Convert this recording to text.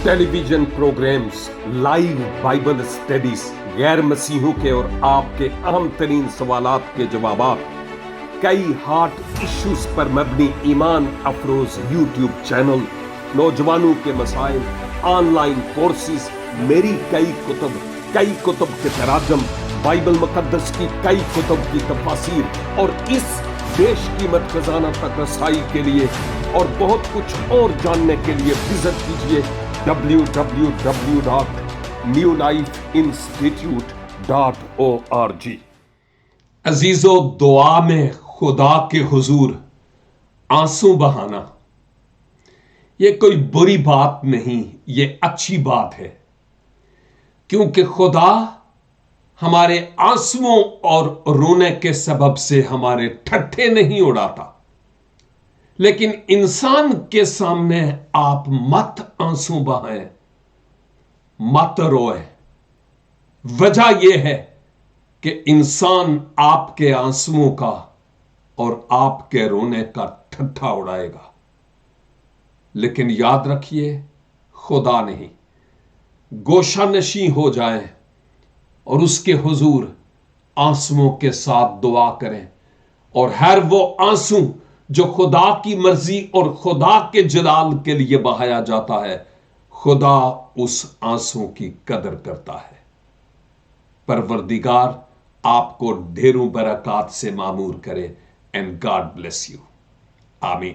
Television programmes, live Bible studies, गैर मसीहों के और आपके अहम तरीन सवालात के जवाबात, कई हार्ट इश्यूज पर मबनी ईमान अफरोज यूट्यूब चैनल, नौजवानों के मसाइल, ऑनलाइन कोर्सेज, मेरी कई कुतुब के तराजम, बाइबल मुकद्दस की कई कुतुब की तफासीर और इस बेशकीमत खजाना तक रसाई के लिए और बहुत कुछ और जानने के लिए विजिट कीजिए www.newlifeinstitute.org। अजीजो, दुआ में खुदा के हुजूर आंसू बहाना ये कोई बुरी बात नहीं, ये अच्छी बात है, क्योंकि खुदा हमारे आंसुओं और रोने के सबब से हमारे ठट्ठे नहीं उड़ाता। लेकिन इंसान के सामने आप मत आंसू बहाएं, मत रोए। वजह यह है कि इंसान आपके आंसुओं का और आपके रोने का ठट्ठा उड़ाएगा। लेकिन याद रखिए, खुदा नहीं। गोशानशी हो जाएं और उसके हुजूर आंसुओं के साथ दुआ करें, और हर वो आंसू जो खुदा की मर्जी और खुदा के जलाल के लिए बहाया जाता है, खुदा उस आंसू की कदर करता है। परवरदिगार आपको ढेरों बरकत से मामूर करे। And God bless you. आमीन।